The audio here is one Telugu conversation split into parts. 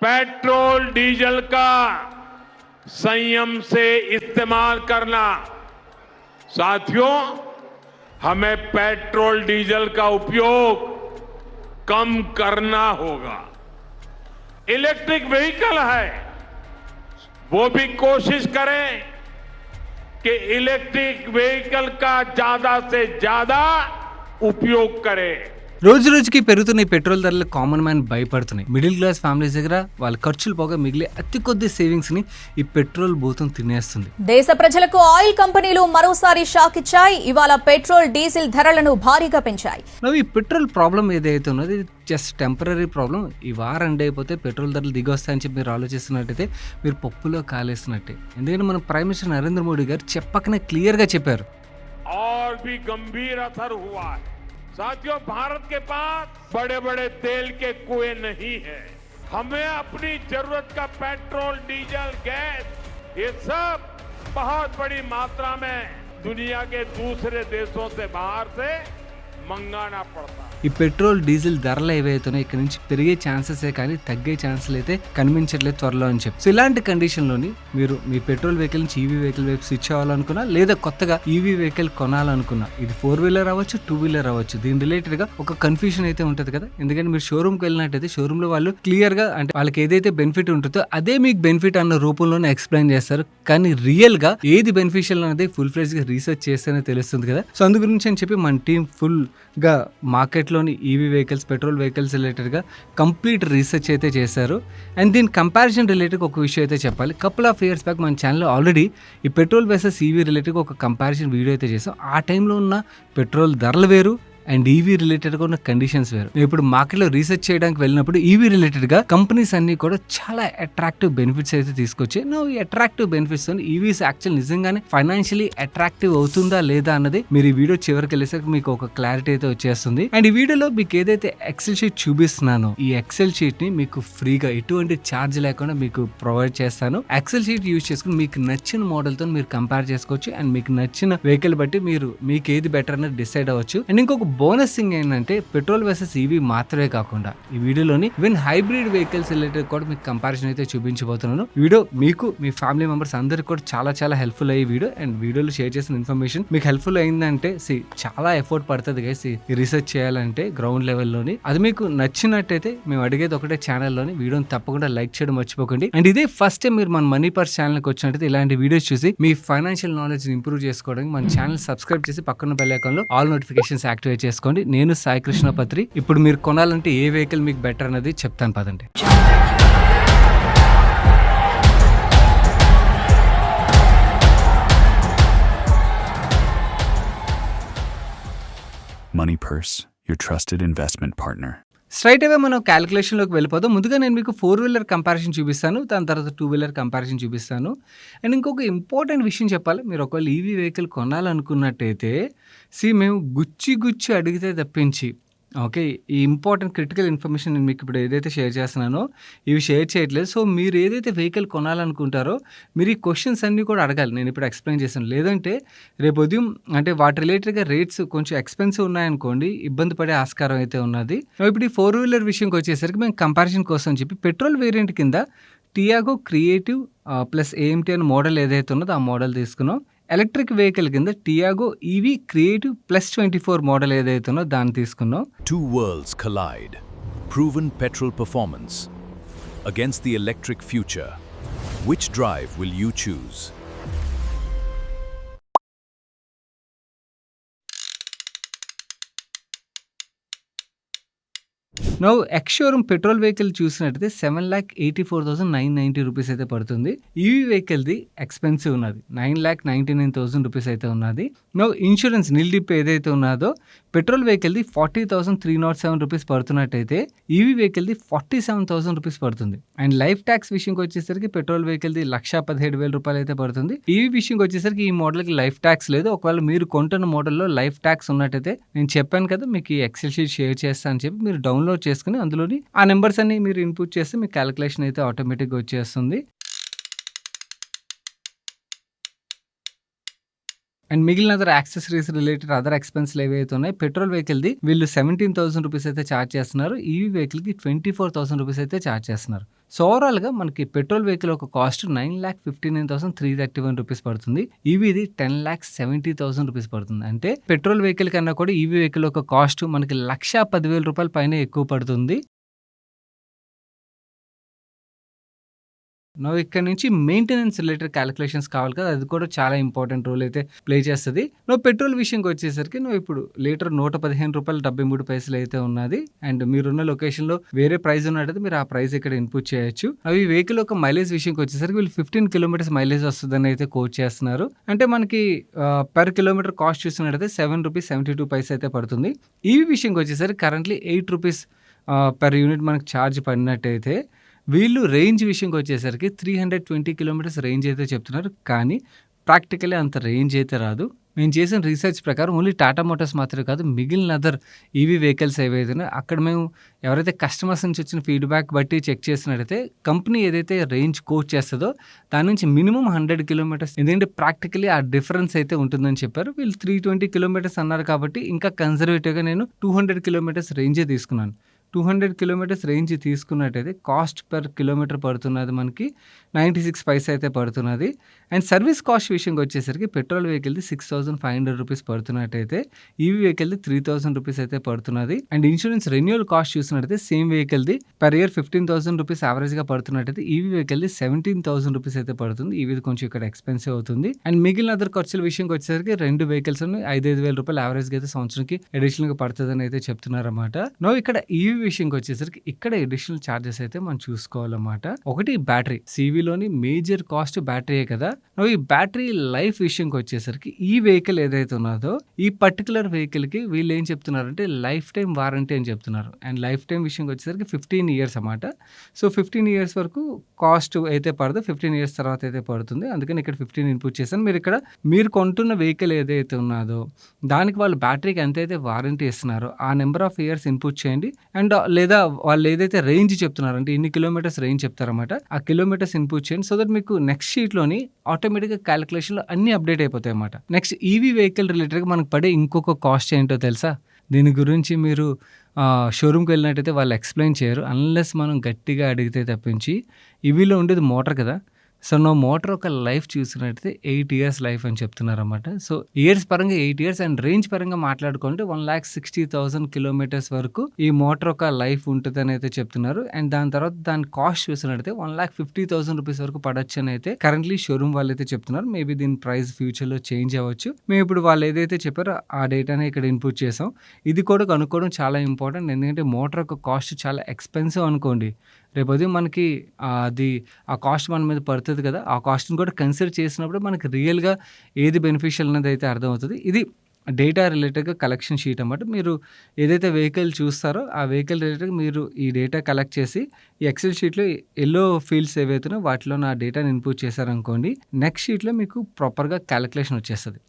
पेट्रोल डीजल का संयम से इस्तेमाल करना। साथियों, हमें पेट्रोल डीजल का उपयोग कम करना होगा। इलेक्ट्रिक व्हीकल है, वो भी कोशिश करें कि इलेक्ट्रिक व्हीकल का ज्यादा से ज्यादा उपयोग करें। రోజు రోజుకి పెరుగుతున్న ఈ పెట్రోల్ ధరలు కామన్ మ్యాన్ భయపడుతున్నాయి. మిడిల్ క్లాస్ ఫ్యామిలీస్ దగ్గర వాళ్ళ ఖర్చులు పోగా మిగిలే అతి కొద్ది సేవింగ్స్ ని ఈ పెట్రోల్ భూతం తినేస్తుంది. దేశ ప్రజలకు ఆయిల్ కంపెనీలు మరోసారి షాక్ ఇచ్చాయి. ఇవాళ పెట్రోల్ డీజిల్ ధరలను భారీగా పెంచాయి. ఈ పెట్రోల్ ప్రాబ్లం ఏదైతే ఉన్నది జస్ట్ టెంపరీ ప్రాబ్లం. ఈ వారం ఎండ్ అయిపోతే పెట్రోల్ ధరలు దిగొస్తాయని చెప్పి మీరు ఆలోచిస్తున్నట్టయితే మీరు పప్పులో కాలేస్తున్నట్టే. ఎందుకంటే మన ప్రైమ్ మినిస్టర్ నరేంద్ర మోడీ గారు చెప్పకనే క్లియర్ గా చెప్పారు. साथियों, भारत के पास बड़े बड़े तेल के कुएं नहीं है। हमें अपनी जरूरत का पेट्रोल, डीजल, गैस, ये सब बहुत बड़ी मात्रा में दुनिया के दूसरे देशों से बाहर से मंगाना पड़ता है. ఈ పెట్రోల్ డీజిల్ ధరలు ఏవైతున్నాయో ఇక్కడ నుంచి పెరిగే ఛాన్సెసే కానీ తగ్గే ఛాన్సులు అయితే కనిపించట్లేదు త్వరలో అని చెప్పి. సో ఇలాంటి కండిషన్లోని మీరు మీ పెట్రోల్ వెహికల్ నుంచి ఈవీ వెహికల్ వైపు స్విచ్ అవ్వాలనుకున్నా లేదా కొత్తగా ఈవీ వెహికల్ కొనాలనుకున్నా, ఇది 4-వీలర్ అవ్వచ్చు, 2-వీలర్ అవ్వచ్చు, దీని రిలేటెడ్ గా ఒక కన్ఫ్యూషన్ అయితే ఉంటుంది కదా. ఎందుకంటే మీరు షోరూమ్కి వెళ్ళినట్టయితే షోరూమ్ లో వాళ్ళు క్లియర్ గా అంటే వాళ్ళకి ఏదైతే బెనిఫిట్ ఉంటుందో అదే మీకు బెనిఫిట్ అన్న రూపంలోనే ఎక్స్ప్లెయిన్ చేస్తారు. కానీ రియల్ గా ఏది బెనిఫిషియల్ అనేది ఫుల్ ఫ్లెడ్జ్ గా రీసెర్చ్ చేస్తేనే తెలుస్తుంది కదా. సో అందు గురించి అని చెప్పి మన టీం ఫుల్ గా మార్కెట్లోని ఈవీ వెహికల్స్, పెట్రోల్ వెహికల్స్ రిలేటెడ్గా కంప్లీట్ రీసెర్చ్ అయితే చేశారు. అండ్ దీని కంపారిజన్ రిలేటెడ్గా ఒక విషయం అయితే చెప్పాలి. కపుల్ ఆఫ్ ఇయర్స్ బ్యాక్ మన ఛానల్లో ఆల్రెడీ ఈ పెట్రోల్ వర్సెస్ ఈవీ రిలేటెడ్గా ఒక కంపారిజన్ వీడియో అయితే చేసాం. ఆ టైంలో ఉన్న పెట్రోల్ ధరలు వేరు అండ్ ఈవీ రిలేటెడ్గా ఉన్న కండిషన్స్ వేరు. ఇప్పుడు మార్కెట్లో రీసెర్చ్ చేయడానికి వెళ్ళినప్పుడు ఈవీ రిలేటెడ్గా కంపెనీస్ అన్ని కూడా చాలా అట్రాక్టివ్ బెనిఫిట్స్ అయితే తీసుకొచ్చాయి. ఈ అట్రాక్టివ్ బెనిఫిట్స్ ఈవీస్ యాక్చువల్ నిజంగానే ఫైనాన్షియలీ అట్రాక్టివ్ అవుతుందా లేదా అన్నది మీరు ఈ వీడియో చివరికి వెళ్ళేసరికి మీకు ఒక క్లారిటీ అయితే వచ్చేస్తుంది. అండ్ ఈ వీడియోలో మీకు ఏదైతే ఎక్సెల్ షీట్ చూపిస్తున్నానో ఈ ఎక్సెల్ షీట్ ని మీకు ఫ్రీగా ఎటువంటి ఛార్జ్ లేకుండా మీకు ప్రొవైడ్ చేస్తాను. ఎక్సెల్ షీట్ యూజ్ చేసుకుని మీకు నచ్చిన మోడల్ తో మీరు కంపేర్ చేసుకోవచ్చు. అండ్ మీకు నచ్చిన వెహికల్ బట్టి మీకు ఏది బెటర్ అనేది డిసైడ్ అవ్వచ్చు. అండ్ ఇంకొక బోనస్ థింగ్ ఏంటంటే పెట్రోల్ వర్సెస్ ఈవీ మాత్రమే కాకుండా ఈ వీడియోలోని ఈవెన్ హైబ్రిడ్ వెహికల్స్ రిలేటెడ్ కూడా మీకు కంపారిజన్ అయితే చూపించబోతున్నాను. వీడియో మీకు మీ ఫ్యామిలీ మెంబర్స్ అందరికి కూడా చాలా చాలా హెల్ప్ఫుల్ అయ్యే వీడియో. అండ్ వీడియోలో షేర్ చేసిన ఇన్ఫర్మేషన్ మీకు హెల్ప్ఫుల్ అయిందంటే చాలా ఎఫర్ట్ పడుతుంది గైస్ ఈ రీసెర్చ్ చేయాలంటే గ్రౌండ్ లెవెల్లోని. అది మీకు నచ్చినట్టయితే మేము అడిగేది ఒకటే, ఛానల్లోని వీడియోని తప్పకుండా లైక్ చేయడం మర్చిపోకండి. అండ్ ఇదే ఫస్ట్ టైం మీరు మన మనీ పర్స్ ఛానల్కి వచ్చినట్టయితే ఇలాంటి వీడియోస్ చూసి మీ ఫైనాన్షియల్ నాలెడ్జ్ ఇంప్రూవ్ చేసుకోవడానికి మన ఛానల్ సబ్స్క్రైబ్ చేసి పక్కన బెల్ ఐకాన్లో ఆల్ నోటిఫికేషన్స్ యాక్టివేట్ చేసుకోండి. నేను సాయి కృష్ణ పత్రి. ఇప్పుడు మీరు కొనాలంటే ఏ వెహికల్ మీకు బెటర్ అనేది చెప్తాను పదండి. Money Purse, your trusted investment partner. Straight away మనం క్యాలిక్యులేషన్లోకి వెళ్ళిపోతాం. ముందుగా నేను మీకు 4-వీలర్ కంపారిజన్ చూపిస్తాను, దాని తర్వాత 2-వీలర్ కంపారిజన్ చూపిస్తాను. అండ్ ఇంకొక ఇంపార్టెంట్ విషయం చెప్పాలి. మీరు ఒకవేళ ఈవీ వెహికల్ కొనాలనుకున్నట్టయితే మేము గుచ్చి అడిగితే తప్పించి ఓకే ఈ ఇంపార్టెంట్ క్రిటికల్ ఇన్ఫర్మేషన్ నేను మీకు ఇప్పుడు ఏదైతే షేర్ చేస్తున్నానో ఇవి షేర్ చేయట్లేదు. సో మీరు ఏదైతే వెహికల్ కొనాలనుకుంటారో మీరు ఈ క్వశ్చన్స్ అన్నీ కూడా అడగాలి. నేను ఇప్పుడు ఎక్స్ప్లెయిన్ చేశాను. లేదంటే రేపు ఉదయం అంటే వాటి రిలేటెడ్గా రేట్స్ కొంచెం ఎక్స్పెన్సివ్ ఉన్నాయనుకోండి, ఇబ్బంది పడే ఆస్కారం అయితే ఉన్నది. ఇప్పుడు ఈ 4-వీలర్ విషయంకి వచ్చేసరికి మేము కంపారిజన్ కోసం చెప్పి పెట్రోల్ వేరియంట్ కింద టియాగో క్రియేటివ్ ప్లస్ ఏఎంటీ అనే మోడల్ ఏదైతే ఉన్నదో ఆ మోడల్ తీసుకున్నాం. ఎలక్ట్రిక్ వెహికల్ కింద టియాగో ఈవీ క్రియేటివ్ +24 మోడల్ ఏదైతే ఉన్నో దాన్ని తీసుకున్నాం. Two worlds collide. Proven petrol performance against the electric future. Which drive will you choose? X-showroom petrol vehicle చూసినట్టయితే 7,84,990 రూపీస్ అయితే పడుతుంది. ఈవీ వెహికల్ది ఎక్స్పెన్సివ్ ఉన్నది, 9,99,000 రూపీస్ అయితే ఉన్నది. ఇన్సూరెన్స్ నిల్డిప్ ఏదైతే ఉన్నదో పెట్రోల్ వెహికల్ది 40,307 రూపీస్ పడుతున్నట్టయితే ఈవీ వెహికల్ది 47,000 రూపీస్ పడుతుంది. అండ్ లైఫ్ ట్యాక్స్ విషయంకి వచ్చేసరికి పెట్రోల్ వెహికల్ది 1,17,000 రూపాయలు అయితే పడుతుంది. ఈవీ విషయంకి వచ్చేసరికి ఈ మోడల్కి లైఫ్ ట్యాక్స్ లేదు. ఒకవేళ మీరు కొంటున్న మోడల్లో లైఫ్ ట్యాక్స్ ఉన్నట్టయితే నేను చెప్పాను కదా మీకు ఈ ఎక్సెల్ షీట్ షేర్ చేస్తాను అని చెప్పి మీరు డౌన్లోడ్ చేసుకుని అందులోని ఆ నెంబర్స్ అన్ని మీరు ఇన్పుట్ చేస్తే మీ క్యాలిక్యులేషన్ అయితే ఆటోమేటిక్గా వచ్చేస్తుంది. అండ్ మిగిలిన అదర్ యాక్సెసరీస్ రిలేటెడ్ అదర్ ఎక్స్పెన్స్లు ఏవైతే ఉన్నాయి పెట్రోల్ వెహికల్ది వీళ్ళు 17,000 రూపీస్ అయితే ఛార్జ్ చేస్తున్నారు. ఈవీ వెహికల్కి 24,000 రూపీస్ అయితే ఛార్జ్ చేస్తున్నారు. సో ఓవరాల్గా మనకి పెట్రోల్ వెహికల్ ఒక కాస్ట్ 9,59,331 రూపీస్ పడుతుంది. ఈవీది 10,70,000 రూపీస్ పడుతుంది. అంటే పెట్రోల్ వెహికల్ కన్నా కూడా ఈవీ వెహికల్ ఒక కాస్ట్ మనకి 1,10,000 రూపాయల పైన ఎక్కువ పడుతుంది. ఇక్కడ నుంచి మెయింటెనెన్స్ రిలేటెడ్ క్యాలిక్యులేషన్స్ కావాలి కదా, అది కూడా చాలా ఇంపార్టెంట్ రోల్ అయితే ప్లే చేస్తుంది. పెట్రోల్ విషయంకి వచ్చేసరికి ఇప్పుడు లీటర్ 115 రూపాయలు 73 పైసలు అయితే ఉన్నది. అండ్ మీరున్న లొకేషన్లో వేరే ప్రైస్ ఉన్నట్టయితే మీరు ఆ ప్రైస్ ఇక్కడ ఇన్పుట్ చేయొచ్చు. అవి వెహికల్ ఒక మైలేజ్ విషయంకి వచ్చేసరికి వీళ్ళు 15 కిలోమీటర్స్ మైలేజ్ వస్తుందని అయితే కోట్ చేస్తున్నారు. అంటే మనకి పర్ కిలోమీటర్ కాస్ట్ చూసినట్టయితే 7 రూపీస్ 72 పైస అయితే పడుతుంది. ఈ విషయంకి వచ్చేసరికి కరెంట్లీ 8 రూపీస్ పర్ యూనిట్ మనకు ఛార్జ్ పడినట్టయితే, వీళ్ళు రేంజ్ విషయంకి వచ్చేసరికి 320 కిలోమీటర్స్ రేంజ్ అయితే చెప్తున్నారు. కానీ ప్రాక్టికలీ అంత రేంజ్ అయితే రాదు. మేము చేసిన రీసెర్చ్ ప్రకారం ఓన్లీ టాటా మోటార్స్ మాత్రమే కాదు, మిగిలిన అదర్ ఈవీ వెహికల్స్ ఏవైతే అక్కడ మేము ఎవరైతే కస్టమర్స్ నుంచి వచ్చిన ఫీడ్బ్యాక్ బట్టి చెక్ చేసినట్టయితే కంపెనీ ఏదైతే రేంజ్ కోట్ చేస్తుందో దాని నుంచి మినిమం 100 కిలోమీటర్స్, ఎందుకంటే ప్రాక్టికలీ ఆ డిఫరెన్స్ అయితే ఉంటుందని చెప్పారు. వీళ్ళు 320 కిలోమీటర్స్ అన్నారు కాబట్టి ఇంకా కన్జర్వేటివ్గా నేను 200 కిలోమీటర్స్ రేంజే తీసుకున్నాను. 200 కిలోమీటర్స్ రేంజ్ తీసుకున్నట్టయితే కాస్ట్ పర్ కిలోమీటర్ పడుతున్నది మనకి 96 పైసా అయితే పడుతున్నది. అండ్ సర్వీస్ కాస్ట్ విషయంకి వచ్చేసరికి పెట్రోల్ వెహికల్ది 6,500 రూపీస్ పడుతున్నట్టయితే ఈవీ వెహికల్ది 3,000 రూపీస్ అయితే పడుతున్నది. అండ్ ఇన్సూరెన్స్ రెన్యూవల్ కాస్ట్ చూసినట్టయితే సేమ్ వెహికల్ది పర్ ఇయర్ 15,000 రూపీస్ యావరేజ్గా పడుతున్నట్టయితే ఈవీ వెహికల్ది 17,000 రూపీస్ అయితే పడుతుంది. ఈవీది కొంచెం ఇక్కడ ఎక్స్పెన్సివ్ అవుతుంది. అండ్ మిగిలిన అదర్ ఖర్చుల విషయంకి వచ్చేసరికి 2 వెహికల్స్ 5,000 రూపాయలు యావరేజ్గా అయితే సంవత్సరానికి అడిషనల్గా పడుతుందని అయితే చెప్తున్నారు అన్నమాట. ఇక్కడ ఈవీ విషయంకి వచ్చేసరికి ఇక్కడ అడిషనల్ ఛార్జెస్ అయితే మనం చూసుకోవాలన్నమాట. ఒకటి బ్యాటరీ, సివిలోని మేజర్ కాస్ట్ బ్యాటరీయే కదా. ఈ బ్యాటరీ లైఫ్ విషయంకి వచ్చేసరికి ఈ వెహికల్ ఏదైతే ఉన్నదో ఈ పర్టికులర్ వెహికల్ కి వీళ్ళు ఏం చెప్తున్నారంటే లైఫ్ టైం వారంటీ అని చెప్తున్నారు. అండ్ లైఫ్ టైం విషయంకి వచ్చేసరికి 15 ఇయర్స్ అన్నమాట. సో 15 ఇయర్స్ వరకు కాస్ట్ అయితే పడదు, 15 ఇయర్స్ తర్వాత అయితే పడుతుంది. అందుకని ఇక్కడ 15 ఇన్పుట్ చేశాను. మీరు కొంటున్న వెహికల్ ఏదైతే ఉన్నదో దానికి వాళ్ళు బ్యాటరీకి ఎంతైతే వారంటీ ఇస్తున్నారో ఆ నెంబర్ ఆఫ్ ఇయర్స్ ఇన్పుట్ చేయండి. అండ్ లేదా వాళ్ళు ఏదైతే రేంజ్ చెప్తున్నారు అంటే ఇన్ని కిలోమీటర్స్ రేంజ్ చెప్తారన్నమాట, ఆ కిలోమీటర్స్ ఇన్పుట్ చేయండి. సో దట్ మీకు నెక్స్ట్ షీట్లోని ఆటోమేటిక్గా క్యాలిక్యులేషన్లో అన్ని అప్డేట్ అయిపోతాయి అన్నమాట. నెక్స్ట్ ఈవీ వెహికల్ రిలేటెడ్గా మనకు పడే ఇంకొక కాస్ట్ ఏంటో తెలుసా? దీని గురించి మీరు షోరూమ్కి వెళ్ళినట్టయితే వాళ్ళు ఎక్స్ప్లెయిన్ చేయరు అన్లెస్ మనం గట్టిగా అడిగితే తప్పించి. ఈవీలో ఉండేది మోటార్ కదా, సో నా మోటార్ ఒక లైఫ్ చూసినట్టయితే 8 ఇయర్స్ లైఫ్ అని చెప్తున్నారన్నమాట. సో ఇయర్స్ పరంగా 8 ఇయర్స్ అండ్ రేంజ్ పరంగా మాట్లాడుకుంటే 1,60,000 కిలోమీటర్స్ వరకు ఈ మోటార్ ఒక లైఫ్ ఉంటుంది అని అయితే చెప్తున్నారు. అండ్ దాని తర్వాత దాని కాస్ట్ చూసినట్టయితే 1,50,000 రూపీస్ వరకు పడొచ్చు అని అయితే కరెంట్లీ షోరూమ్ వాళ్ళు అయితే చెప్తున్నారు. మేబీ దీని ప్రైస్ ఫ్యూచర్లో చేంజ్ అవ్వచ్చు. మేము ఇప్పుడు వాళ్ళు ఏదైతే చెప్పారో ఆ డేటానే ఇక్కడ ఇన్పుట్ చేసాం. ఇది కూడా కనుక్కోవడం చాలా ఇంపార్టెంట్, ఎందుకంటే మోటార్ ఒక కాస్ట్ చాలా ఎక్స్పెన్సివ్ అనుకోండి, రేపు అది మనకి ఆ కాస్ట్ మన మీద పడుతుంది కదా, ఆ కాస్ట్ని కూడా కన్సిడర్ చేసినప్పుడు మనకి రియల్గా ఏది బెనిఫిషియల్ అనేది అయితే అర్థమవుతుంది. ఇది డేటా రిలేటెడ్గా కలెక్షన్ షీట్ అన్నమాట. మీరు ఏదైతే వెహికల్ చూస్తారో ఆ వెహికల్ రిలేటెడ్గా మీరు ఈ డేటా కలెక్ట్ చేసి ఈ ఎక్సెల్ షీట్లో ఎల్లో ఫీల్డ్స్ ఏవైతున్నాయో వాటిలో నా డేటాని ఇన్పుట్ చేశారనుకోండి, నెక్స్ట్ షీట్లో మీకు ప్రాపర్గా క్యాలిక్యులేషన్ వచ్చేస్తుంది.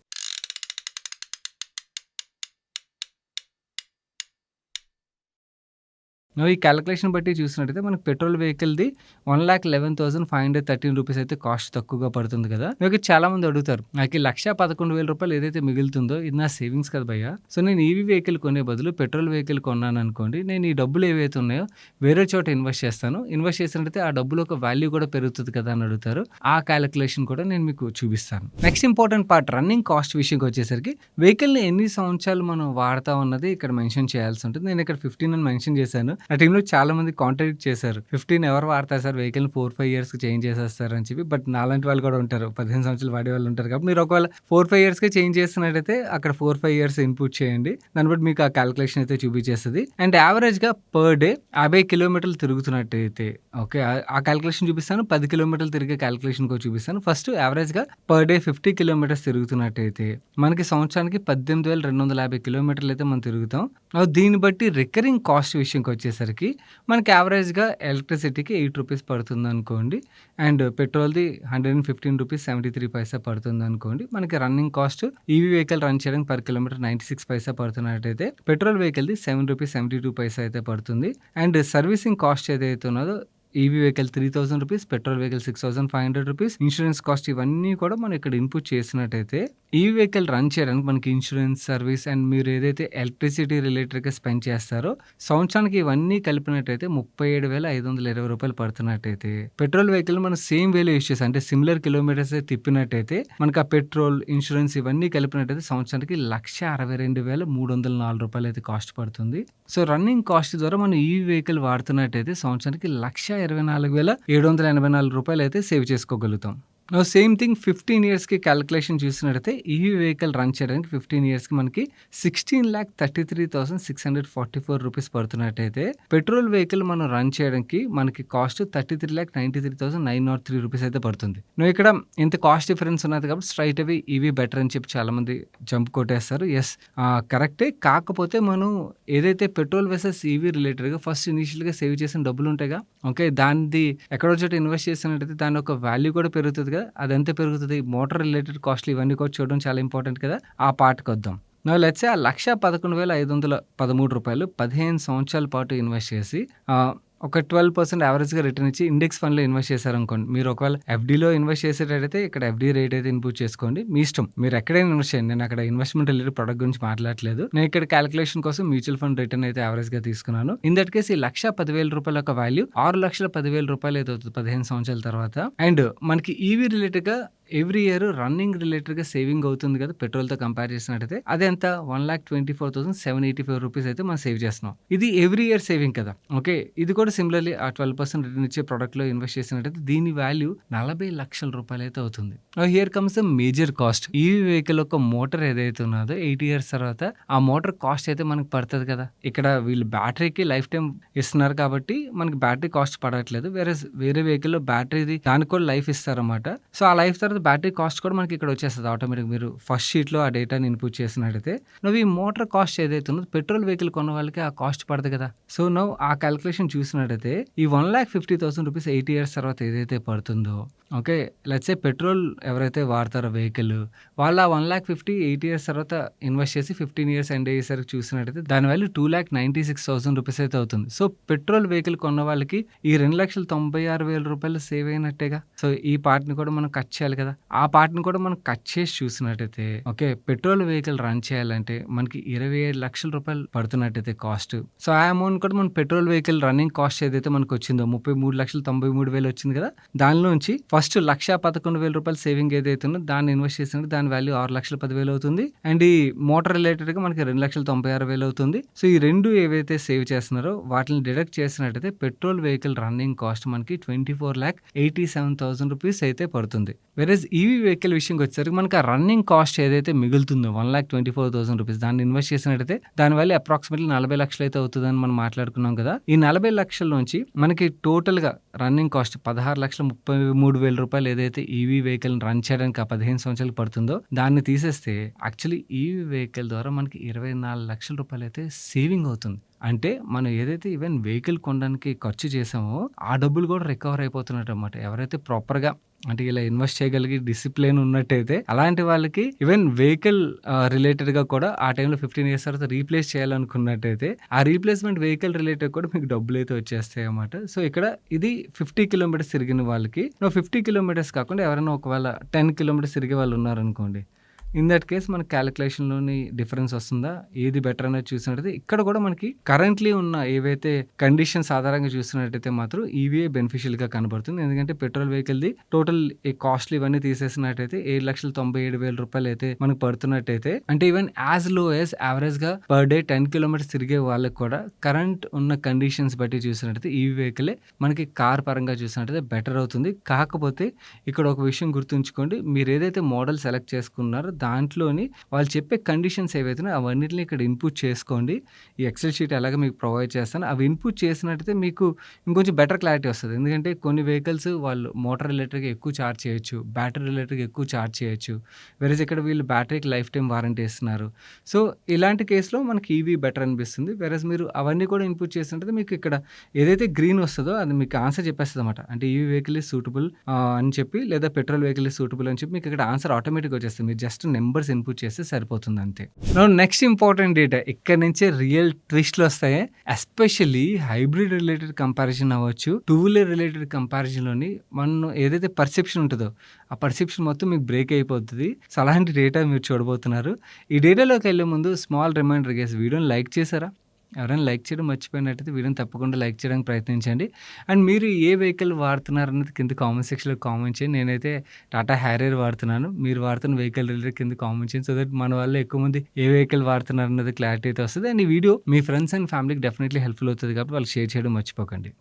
ఈ క్యాలిక్యులేషన్ బట్టి చూసినట్టయితే మనకి పెట్రోల్ వెహికల్ది 1,11,513 రూపీస్ అయితే కాస్ట్ తక్కువగా పడుతుంది కదా. మీకు చాలా మంది అడుగుతారు, నాకు 1,11,000 రూపాయలు ఏదైతే మిగులుతుందో ఇది నా సేవింగ్స్ కదా భయ్యా, సో నేను ఈవీ వెహికల్ కొనే బదులు పెట్రోల్ వెహికల్ కొన్నాను అనుకోండి, నేను ఈ డబ్బులు ఏవైతే ఉన్నాయో వేరే చోట ఇన్వెస్ట్ చేస్తాను, ఇన్వెస్ట్ చేసినట్టయితే ఆ డబ్బులు ఒక వాల్యూ కూడా పెరుగుతుంది కదా అని అడుగుతారు. ఆ క్యాలిక్యులేషన్ కూడా నేను మీకు చూపిస్తాను. Next important part running cost విషయంకి వచ్చేసరికి వెహికల్ని ఎన్ని సంవత్సరాలు మనం వాడతాం అన్నది ఇక్కడ మెన్షన్ చేయాల్సి ఉంటుంది. నేను ఇక్కడ 15 అని మెన్షన్ చేశాను. ఆ టీంలో చాలా మంది కాంట్రాక్ట్ చేశారు, 15 ఎవరు వాడతారు సార్ వెహికల్ 4-5 ఇయర్స్కి చేంజ్ చేసేస్తారు అని చెప్పి. బట్ నాలాంటి వాళ్ళు కూడా ఉంటారు, 15 సంవత్సరాలు వాడే వాళ్ళు ఉంటారు. కాబట్టి మీరు ఒకవేళ 4-5 ఇయర్స్కి చేంజ్ చేస్తున్నట్టయితే అక్కడ 4-5 ఇయర్స్ ఇన్పుట్ చేయండి, దాన్ని బట్టి మీకు ఆ క్యాలిక్యులేషన్ అయితే చూపించేస్తుంది. అండ్ యావరేజ్గా పర్ డే 50 కిలోమీటర్లు తిరుగుతున్నట్టయితే ఓకే ఆ క్యాలిక్యులేషన్ చూపిస్తాను. 10 కిలోమీటర్లు తిరిగే క్యాలిక్యులేషన్ కూడా చూపిస్తాను. ఫస్ట్ యావరేజ్గా పర్ డే 50 కిలోమీటర్స్ తిరుగుతున్నట్టయితే మనకి సంవత్సరానికి 18,250 కిలోమీటర్లు అయితే మనం తిరుగుతాం. దీన్ని బట్టి రికరింగ్ కాస్ట్ విషయంకి వచ్చేసరికి మనకి యావరేజ్గా ఎలక్ట్రిసిటీకి 8 రూపీస్ పడుతుంది అనుకోండి, అండ్ పెట్రోల్ది 115 రూపీస్ 73 పైసా పడుతుంది అనుకోండి. మనకి running cost EV vehicle run చేయడానికి పర్ కిలోమీటర్ 96 పైసా పడుతున్నట్టయితే పెట్రోల్ వెహికల్ది 7 రూపీస్ 72 పైసా అయితే పడుతుంది. అండ్ సర్వీసింగ్ కాస్ట్ ఏదైతే ఉన్నదో EV vehicle 3,000 rupees, petrol vehicle 6,500 rupees, insurance cost ఇవన్నీ కూడా మనం ఇక్కడ ఇన్పుట్ చేసినట్టయితే ఈ వెహికల్ రన్ చేయడానికి మనకి ఇన్సూరెన్స్, సర్వీస్ అండ్ మీరు ఏదైతే ఎలక్ట్రిసిటీ రిలేటెడ్‌గా స్పెండ్ చేస్తారో సంవత్సరానికి ఇవన్నీ కలిపినట్టయితే రూ. 37,520 పడుతున్నట్టయితే పెట్రోల్ వెహికల్ మనం సేమ్ వేలో యూజ్ చేస్తాం. అంటే సిమిలర్ కిలోమీటర్స్ తిప్పినట్టయితే మనకు ఆ పెట్రోల్, ఇన్సూరెన్స్ ఇవన్నీ కలిపినట్టయితే సంవత్సరానికి రూ. 1,62,304 అయితే కాస్ట్ పడుతుంది. సో రన్నింగ్ కాస్ట్ ద్వారా మనం ఈ వెహికల్ వాడుతున్నట్టయితే సంవత్సరానికి రూ. 1,24,784 అయితే సేవ్ చేసుకోగలుగుతాం. సేమ్ థింగ్ 15 ఇయర్స్‌కి క్యాలిక్యులేషన్ చూసినట్టయితే ఈ వెహికల్ రన్ చేయడానికి 15 ఇయర్స్‌కి మనకి 16,33,644 రూపీస్ పడుతున్నట్టయితే పెట్రోల్ వెహికల్ మనం రన్ చేయడానికి మనకి కాస్ట్ 33,93,903 రూపీస్ అయితే పడుతుంది. ఇక్కడ ఇంత కాస్ట్ డిఫరెన్స్ ఉన్నది కాబట్టి స్ట్రైట్ అవే ఈవీ బెటర్ అని చెప్పి చాలామంది జంప్ కొట్టేస్తారు. ఎస్ కరెక్టే. కాకపోతే మనం ఏదైతే పెట్రోల్ వర్సెస్ ఈవీ రిలేటెడ్గా ఫస్ట్ ఇనిషియల్గా సేవ్ చేసిన డబ్బులు ఉంటాయిగా, ఓకే, దాన్ని ఎక్కడో చోట ఇన్వెస్ట్ చేసినట్టయితే దాని ఒక వాల్యూ కూడా పెరుగుతుంది. అదంతా పెరుగుతుంది. మోటార్ రిలేటెడ్ కాస్ట్లు ఇవన్నీ కూడా చూడడం చాలా ఇంపార్టెంట్ కదా. ఆ పార్ట్కి వద్దాం. లెట్స్ సే ఆ 1,11,513 15 సంవత్సరాల పాటు ఇన్వెస్ట్ చేసి ఒక 12% యావరేజ్గా రిటర్న్ ఇచ్చి ఇండెక్స్ ఫండ్లో ఇన్వెస్ట్ చేశారనుకోండి. మీరు ఒకవేళ ఎఫ్డీలో ఇన్వెస్ట్ చేసేటట్టయితే ఇక్కడ ఎఫ్డీ రేట్ అయితే ఇన్పుట్ చేసుకోండి, మీ ఇష్టం. మీరు ఎక్కడైనా ఇన్వెస్ట్ చేయండి. నేను అక్కడ ఇన్వెస్ట్మెంట్ రిలేటెడ్ ప్రొడక్ట్ గురించి మాట్లాడలేదు. నేను ఇక్కడ క్యాలిక్యులేషన్ కోసం మ్యూచువల్ ఫండ్ రిటర్న్ అయితే యావరేజ్గా తీసుకున్నాను. ఇన్ దట్ కేసు ఈ రూ. 1,10,000 ఒక వాల్యూ ₹6,10,000 అయితే అవుతుంది 15 సంవత్సరాల తర్వాత. అండ్ మనకి ఈవీ రిలేటెడ్గా ఎవ్రీ ఇయర్ రన్నింగ్ రిలేటెడ్గా సేవింగ్ అవుతుంది కదా పెట్రోల్తో కంపేర్ చేసినట్టయితే. అది ఎంత 1,24,785 రూపీస్ అయితే మనం సేవ్ చేస్తున్నాం. ఇది ఎవ్రీ ఇయర్ సేవింగ్ కదా. ఓకే, ఇది కూడా సిమిలర్లీ ఆ 12% రిటర్న్ ఇచ్చే ప్రోడక్ట్లో ఇన్వెస్ట్ చేసినట్టయితే దీని వాల్యూ 40 లక్షల రూపాయలు అయితే అవుతుంది. Here comes the major cost. ఈ వెహికల్ యొక్క మోటార్ ఏదైతే ఉన్నదో 8 ఇయర్స్ తర్వాత ఆ మోటార్ కాస్ట్ అయితే మనకు పడుతుంది కదా. ఇక్కడ వీళ్ళు బ్యాటరీకి లైఫ్ టైం ఇస్తున్నారు కాబట్టి మనకి బ్యాటరీ కాస్ట్ పడట్లేదు. వేరే వెహికల్లో బ్యాటరీది దానికి కూడా లైఫ్ ఇస్తారన్నమాట. సో ఆ లైఫ్ తర్వాత బ్యాటరీ కాస్ట్ కూడా మనకి ఇక్కడ వచ్చేస్తుంది ఆటోమేటిక్. మీరు ఫస్ట్ షీట్లో ఆ డేటాని ఇన్పుట్ చేసినట్టయితే నువ్వు ఈ మోటార్ కాస్ట్ ఏదైతే ఉన్నదో పెట్రోల్ వెహికల్ కొన్న వాళ్ళకి ఆ కాస్ట్ పడదు కదా. సో నువ్వు ఆ క్యాలిక్యులేషన్ చూసినట్టయితే ఈ 1,50,000 రూపీస్ 8 ఇయర్స్ తర్వాత ఏదైతే పడుతుందో, ఓకే, లెట్స్ సే పెట్రోల్ ఎవరైతే వాడతారో వెహికల్ వాళ్ళ 1,50,000 8 ఇయర్స్ తర్వాత ఇన్వెస్ట్ చేసి 15 ఇయర్స్ ఎండ్ అయ్యేసరికి చూసినట్టయితే దాని వాల్యూ 2,96,000 రూపీస్ అయితే అవుతుంది. సో పెట్రోల్ వెహికల్ కొన్న వాళ్ళకి ఈ 2,96,000 రూపాయలు సేవ్ అయినట్టేగా. సో ఈ పార్ట్ని కూడా మనం కట్ చేయాలి కదా. ఆ పార్ట్ని కూడా మనం కట్ చేసి చూసినట్టయితే ఓకే, పెట్రోల్ వెహికల్ రన్ చేయాలంటే మనకి 27 లక్షల రూపాయలు పడుతున్నట్టయితే కాస్ట్. సో ఆ అమౌంట్ కూడా మన పెట్రోల్ వెహికల్ రన్నింగ్ కాస్ట్ ఏదైతే మనకు వచ్చిందో 33,93,000 వచ్చింది కదా, దానిలోంచి ఫస్ట్ 1,11,000 రూపాయలు సేవింగ్ ఏదైతే ఉందో దాన్ని ఇన్వెస్ట్ చేసినట్టు దాని వాల్యూ 6,10,000 అవుతుంది. అండ్ ఈ మోటార్ రిలేటెడ్గా మనకి 2,96,000 అవుతుంది. సో ఈ రెండు ఏవైతే సేవ్ చేస్తున్నారో వాటిని డిడక్ట్ చేసినట్టయితే పెట్రోల్ వెహికల్ రన్నింగ్ కాస్ట్ మనకి 24,87,000 రూపీస్ అయితే పడుతుంది. వెరస్ ఈవీ వెహికల్ విషయంకి వచ్చేసరికి మనకి ఆ రన్నింగ్ కాస్ట్ ఏదైతే మిగులుతుందో 1,24,000 రూపీస్ దాన్ని ఇన్వెస్ట్ చేసినట్టయితే దాని వాల్యూ అప్రాక్సిమేట్లీ 40 లక్షలు అయితే అవుతుందని మనం మాట్లాడుకున్నాం కదా. ఈ 40 లక్షల నుంచి మనకి టోటల్గా రన్నింగ్ కాస్ట్ 16,33,000 రూపాయలు ఏదైతే ఈవీ వెహికల్ రన్ చేయడానికి ఆ 15 సంవత్సరాలు పడుతుందో దాన్ని తీసేస్తే యాక్చువల్లీ ఈవీ వెహికల్ ద్వారా మనకి 24 లక్షల రూపాయలు అయితే సేవింగ్ అవుతుంది. అంటే మనం ఏదైతే ఈవెన్ వెహికల్ కొనడానికి ఖర్చు చేసామో ఆ డబ్బులు కూడా రికవర్ అయిపోతున్నట్టు అనమాట. ఎవరైతే ప్రాపర్గా అంటే ఇలా ఇన్వెస్ట్ చేయగలిగి డిసిప్లిన్ ఉన్నట్టయితే అలాంటి వాళ్ళకి ఈవెన్ వెహికల్ రిలేటెడ్గా కూడా ఆ టైంలో 15 ఇయర్స్ తర్వాత రీప్లేస్ చేయాలనుకున్నట్టయితే ఆ రీప్లేస్మెంట్ వెహికల్ రిలేటెడ్ కూడా మీకు డబ్బులు అయితే వచ్చేస్తాయి అన్నమాట. సో ఇక్కడ ఇది 50 కిలోమీటర్స్ తిరిగిన వాళ్ళకి 50 కిలోమీటర్స్ కాకుండా ఎవరైనా ఒకవేళ 10 కిలోమీటర్స్ తిరిగే వాళ్ళు ఉన్నారనుకోండి, ఇన్ దట్ కేస్ మన క్యాలిక్యులేషన్లోని డిఫరెన్స్ వస్తుందా, ఏది బెటర్ అనేది చూసినట్టయితే ఇక్కడ కూడా మనకి కరెంట్లీ ఉన్న ఏవైతే కండిషన్స్ ఆధారంగా చూసినట్టయితే మాత్రం ఈవీఏ బెనిఫిషియల్గా కనబడుతుంది. ఎందుకంటే పెట్రోల్ వెహికల్ది టోటల్ కాస్ట్లు ఇవన్నీ తీసేసినట్టయితే 7,97,000 రూపాయలు అయితే మనకు పడుతున్నట్టయితే అంటే ఈవెన్ యాజ్ లో యాజ్ యావరేజ్గా పర్ డే 10 కిలోమీటర్స్ తిరిగే వాళ్ళకి కూడా కరెంట్ ఉన్న కండిషన్స్ బట్టి చూసినట్టయితే ఈవీ వెహికలే మనకి కార్ పరంగా చూసినట్టయితే బెటర్ అవుతుంది. కాకపోతే ఇక్కడ ఒక విషయం గుర్తుంచుకోండి, మీరు ఏదైతే మోడల్ సెలెక్ట్ చేసుకున్నారో దాంట్లోని వాళ్ళు చెప్పే కండిషన్స్ ఏవైతే అవన్నిటిని ఇక్కడ ఇన్పుట్ చేసుకోండి. ఈ ఎక్సెల్ షీట్ ఎలాగ మీకు ప్రొవైడ్ చేస్తాను, అవి ఇన్పుట్ చేసినట్టయితే మీకు ఇంకొంచెం బెటర్ క్లారిటీ వస్తుంది. ఎందుకంటే కొన్ని వెహికల్స్ వాళ్ళు మోటార్ రిలేటెడ్గా ఎక్కువ ఛార్జ్ చేయొచ్చు, బ్యాటరీ రిలేటెడ్గా ఎక్కువ ఛార్జ్ చేయొచ్చు, వెరస్ ఇక్కడ వీళ్ళు బ్యాటరీకి లైఫ్ టైం వారంటీ ఇస్తున్నారు. సో ఇలాంటి కేసులో మనకి ఈవీ బెటర్ అనిపిస్తుంది. వెరస్ మీరు అవన్నీ కూడా ఇన్పుట్ చేసినట్టయితే మీకు ఇక్కడ ఏదైతే గ్రీన్ వస్తుందో అది మీకు ఆన్సర్ చెప్పేస్తుంది అనమాట. అంటే ఈవీ వెహికల్ ఈజ్ సూటబుల్ అని చెప్పి లేదా పెట్రోల్ వెహికల్ ఈజ్ సూటబుల్ అని చెప్పి మీకు ఇక్కడ ఆన్సర్ ఆటోమేటిక్గా వచ్చేస్తుంది. మీరు జస్ట్ నెంబర్స్ ఇన్పుట్ చేస్తే సరిపోతుంది అంతే. నెక్స్ట్ ఇంపార్టెంట్ డేటా ఇక్కడ నుంచే రియల్ ట్విస్ట్లు వస్తాయి. ఎస్పెషల్లీ హైబ్రిడ్ రిలేటెడ్ కంపారిజన్ అవ్వచ్చు, టూ వీలర్ రిలేటెడ్ కంపారిజన్లోని మనం ఏదైతే పర్సెప్షన్ ఉంటుందో ఆ పర్సెప్షన్ మొత్తం మీకు బ్రేక్ అయిపోతుంది. సో అలాంటి డేటా మీరు చూడబోతున్నారు. ఈ డేటాలోకి వెళ్ళే ముందు స్మాల్ రిమైండర్ గైస్, వీడియోని లైక్ చేశారా? ఎవరైనా లైక్ చేయడం మర్చిపోయినట్టయితే వీడియోని తప్పకుండా లైక్ చేయడానికి ప్రయత్నించండి. అండ్ మీరు ఏ వెహికల్ వాడుతున్నారు అన్నది కింద కామెంట్ సెక్షన్లో కామెంట్ చేయండి. నేనైతే టాటా హ్యారియర్ వాడుతున్నాను, మీరు వాడుతున్న వెహికల్ రిలేటెడ్ కింద కామెంట్ చేయండి. సో దట్ మన వల్ల ఎక్కువ మంది ఏ వెహికల్ వాడుతున్నారు అన్నది క్లారిటీ అయితే వస్తుంది. అండ్ ఈ వీడియో మీ ఫ్రెండ్స్ అండ్ ఫ్యామిలీకి డెఫినెట్లీ హెల్ప్ఫుల్ అవుతుంది కాబట్టి వాళ్ళు షేర్ చేయడం మర్చిపోకండి.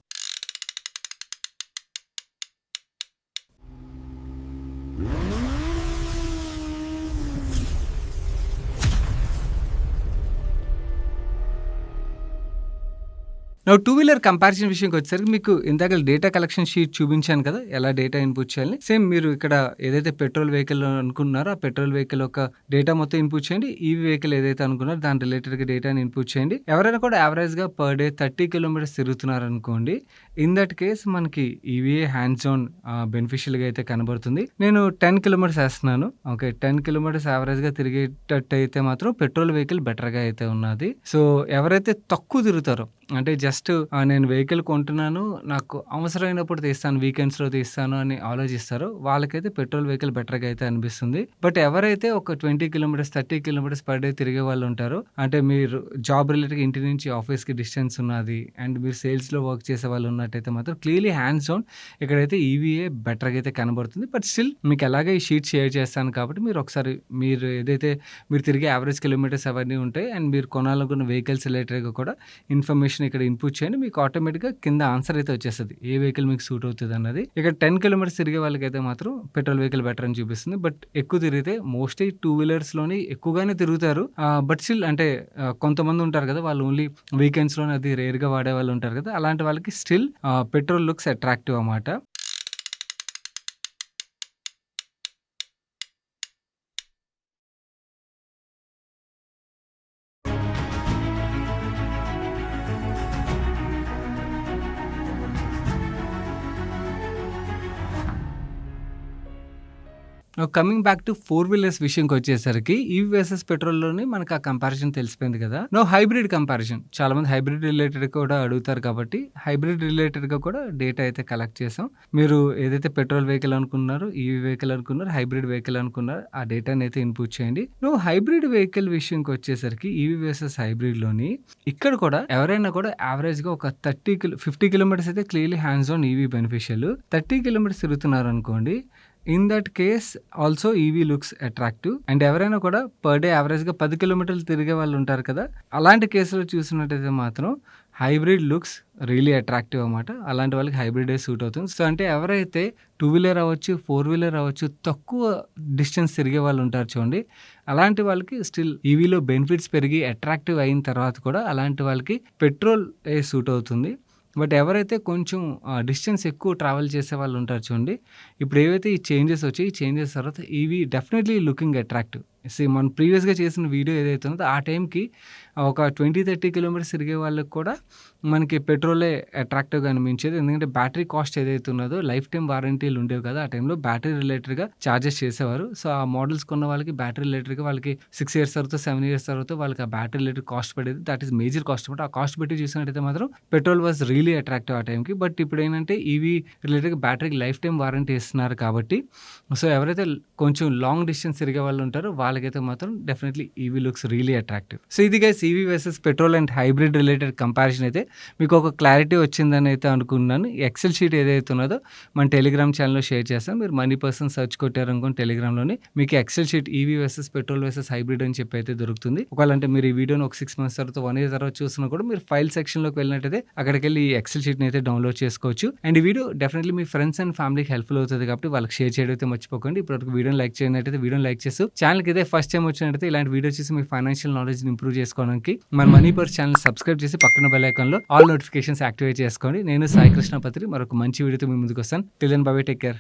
టూ వీలర్ కంపారిజన్ విషయంకి వచ్చేసరికి మీకు ఇందాక డేటా కలెక్షన్ షీట్ చూపించాను కదా, ఎలా డేటా ఇన్పుట్ చేయాలి. సేమ్ మీరు ఇక్కడ ఏదైతే పెట్రోల్ వెహికల్ అనుకున్నారో ఆ పెట్రోల్ వెహికల్ యొక్క డేటా మొత్తం ఇన్పుట్ చేయండి. ఈవీ వెహికల్ ఏదైతే అనుకున్నారో దాని రిలేటెడ్గా డేటాని ఇన్పుట్ చేయండి. ఎవరైనా కూడా యావరేజ్గా పర్ డే 30 కిలోమీటర్స్ తిరుగుతున్నారు అనుకోండి, ఇన్ దట్ కేస్ మనకి ఈవీఏ హ్యాండ్స్ ఆన్ బెనిఫిషియల్గా అయితే కనబడుతుంది. నేను 10 కిలోమీటర్స్ వేస్తున్నాను. ఓకే, 10 కిలోమీటర్స్ యావరేజ్గా తిరిగేటట్టు అయితే మాత్రం పెట్రోల్ వెహికల్ బెటర్గా అయితే ఉన్నది. సో ఎవరైతే తక్కువ తిరుగుతారో, అంటే జస్ట్ నేను వెహికల్ కొంటున్నాను, నాకు అవసరమైనప్పుడు తీస్తాను, వీకెండ్స్లో తీస్తాను అని ఆలోచిస్తారో వాళ్ళకైతే పెట్రోల్ వెహికల్ బెటర్గా అయితే అనిపిస్తుంది. బట్ ఎవరైతే ఒక 20 కిలోమీటర్స్ 30 కిలోమీటర్స్ పర్ డే తిరిగే వాళ్ళు ఉంటారో, అంటే మీరు జాబ్ రిలేటెడ్ ఇంటి నుంచి ఆఫీస్కి డిస్టెన్స్ ఉన్నది అండ్ మీరు సేల్స్లో వర్క్ చేసే వాళ్ళు ఉన్నట్టయితే మాత్రం క్లియర్లీ హ్యాండ్స్ ఆన్ ఇక్కడైతే ఈవీఏ బెటర్గా అయితే కనబడుతుంది. బట్ స్టిల్ మీకు ఎలాగే ఈ షీట్ షేర్ చేస్తాను కాబట్టి మీరు ఒకసారి మీరు ఏదైతే మీరు తిరిగే యావరేజ్ కిలోమీటర్స్ అవన్నీ ఉంటాయి అండ్ మీరు కొనాలనుకున్న వెహికల్స్ రిలేటెడ్గా కూడా ఇన్ఫర్మేషన్ ఇక్కడ ఇన్పుట్ చేయండి. మీకు ఆటోమేటిక్గా కింద ఆన్సర్ అయితే వచ్చేస్తుంది ఏ వెహికల్ మీకు సూట్ అవుతుంది అన్నది. ఇక్కడ 10 కిలోమీటర్స్ తిరిగే వాళ్ళకైతే మాత్రం పెట్రోల్ వెహికల్ బెటర్ అని చూపిస్తుంది. బట్ ఎక్కువ తిరిగితే మోస్ట్లీ టూ వీలర్స్లోని ఎక్కువగానే తిరుగుతారు. బట్ స్టిల్ అంటే కొంతమంది ఉంటారు కదా, వాళ్ళు ఓన్లీ వీకెండ్స్లోనే అది రేర్గా వాడే వాళ్ళు ఉంటారు కదా, అలాంటి వాళ్ళకి స్టిల్ పెట్రోల్ లుక్స్ అట్రాక్టివ్ అన్నమాట. కమింగ్ బ్యాక్ టు 4 వీలర్స్ విషయంకి వచ్చేసరికి ఈవీ వర్సెస్ పెట్రోల్లోని మనకు ఆ కంపారిజన్ తెలిసిపోయింది కదా. హైబ్రిడ్ కంపారిజన్, చాలా మంది హైబ్రిడ్ రిలేటెడ్ కూడా అడుగుతారు కాబట్టి హైబ్రిడ్ రిలేటెడ్గా కూడా డేటా అయితే కలెక్ట్ చేసాం. మీరు ఏదైతే పెట్రోల్ వెహికల్ అనుకున్నారో, ఈవీ వెహికల్ అనుకున్నారు, హైబ్రిడ్ వెహికల్ అనుకున్నారు, ఆ డేటాని అయితే ఇన్పుట్ చేయండి. హైబ్రిడ్ వెహికల్ విషయంకి వచ్చేసరికి ఈవీ వర్సెస్ హైబ్రిడ్లోని ఇక్కడ కూడా ఎవరైనా కూడా యావరేజ్గా ఒక 50 కిలోమీటర్స్ అయితే clearly hands on EV beneficial. 30 kilometres తిరుగుతున్నారు అనుకోండి, in that case also EV looks attractive. And ఎవరైనా కూడా పర్ డే యావరేజ్గా 10 కిలోమీటర్లు తిరిగే వాళ్ళు ఉంటారు కదా, అలాంటి కేసులో చూసినట్టయితే మాత్రం హైబ్రిడ్ లుక్స్ రియలీ అట్రాక్టివ్ అన్నమాట. అలాంటి వాళ్ళకి హైబ్రిడే సూట్ అవుతుంది. సో అంటే ఎవరైతే 2 వీలర్ అవ్వచ్చు, 4 వీలర్ అవ్వచ్చు, తక్కువ డిస్టెన్స్ తిరిగే వాళ్ళు ఉంటారు చూడండి, అలాంటి వాళ్ళకి స్టిల్ ఈవీలో బెనిఫిట్స్ పెరిగి అట్రాక్టివ్ అయిన తర్వాత కూడా అలాంటి వాళ్ళకి పెట్రోల్ సూట్ అవుతుంది. బట్ ఎవరైతే కొంచెం డిస్టెన్స్ ఎక్కువ ట్రావెల్ చేసే వాళ్ళు ఉంటారు చూడండి, ఇప్పుడు ఏవైతే ఈ చేంజెస్ వచ్చాయి, ఈ చేంజెస్ తర్వాత ఈవీ డెఫినెట్లీ లుకింగ్ అట్రాక్టివ్. మనం ప్రీవియస్గా చేసిన వీడియో ఏదైతే ఉందో ఆ టైంకి ఒక 20-30 కిలోమీటర్స్ తిరిగే వాళ్ళకి కూడా మనకి పెట్రోలే అట్రాక్టివ్గా అనిపించేది. ఎందుకంటే బ్యాటరీ కాస్ట్ ఏదైతే ఉన్నదో లైఫ్ టైం వారంటీలు ఉండేవి కదా, ఆ టైంలో బ్యాటరీ రిలేటెడ్గా ఛార్జెస్ చేసేవారు. సో ఆ మోడల్స్ కొన్న వాళ్ళకి బ్యాటరీ రిలేటెడ్గా వాళ్ళకి 6 ఇయర్స్ తర్వాత 7 ఇయర్స్ తర్వాత వాళ్ళకి ఆ బ్యాటరీ రిలేటెడ్ కాస్ట్ పడేది. దట్ ఈస్ మేజర్ కాస్ట్ అనమాట. ఆ కాస్ట్ పెట్టి చూసినట్టయితే మాత్రం పెట్రోల్ వాజ్ రియలీ అట్రాక్టివ్ ఆ టైంకి. బట్ ఇప్పుడు ఏంటంటే ఈవీ రిలేటెడ్గా బ్యాటరీకి లైఫ్ టైం వారంటీ ఇస్తున్నారు కాబట్టి, సో ఎవరైతే కొంచెం లాంగ్ డిస్టెన్స్ తిరిగే వాళ్ళు ఉంటారో వాళ్ళకైతే మాత్రం definitely EV looks really attractive. So ఇది guys EV versus petrol and hybrid related comparison అయితే మీకు ఒక క్లారిటీ వచ్చిందని అయితే అనుకున్నాను. ఎక్సెల్ షీట్ ఏదైతే ఉన్నదో మన టెలిగ్రామ్ ఛానల్లో షేర్ చేస్తాను. మీరు మనీ పర్సన్ సర్చ్ కొట్టారనుకోండి టెలిగ్రామ్లోని, మీకు excel sheet EV versus petrol versus hybrid అని చెప్పి అయితే దొరుకుతుంది. ఒకవేళ అంటే మీరు ఈ వీడియోని ఒక 6 months తర్వాత 1 year తర్వాత చూసినా కూడా మీరు ఫైల్ సెక్షన్లోకి వెళ్ళినట్టయితే అక్కడికి వెళ్ళి ఈ ఎక్సెల్ షీట్ని అయితే డౌన్లోడ్ చేసుకోవచ్చు. అండ్ ఈ video definitely me friends and ఫ్యామిలీకి హెల్ప్ఫుల్ అవుతుంది కాబట్టి వాళ్ళకి షేర్ చేయడం అయితే మర్చిపోకండి. ఇప్పుడు వీడియోని లైక్ చేయనట్టయితే వీడియోని లైక్ చేస్తూ ఛానల్కి అయితే ఫస్ట్ టైం వచ్చినట్టయితే ఇలాంటి వీడియో చేసి మీ ఫైనాన్షియల్ నాలెడ్జ్ని ఇంప్రూవ్ చేసుకోవడానికి మన మనీ పర్స్ ఛానల్ సబ్స్క్రైబ్ చేసి పక్కన బెల్ ఐకాన్లో ఆల్ నోటిఫికేషన్స్ యాక్టివేట్ చేసుకోండి. నేను సాయి కృష్ణ పత్రి మరొక మంచి వీడియోతో మీ ముందుకు వస్తాను. Till then bye bye, take care.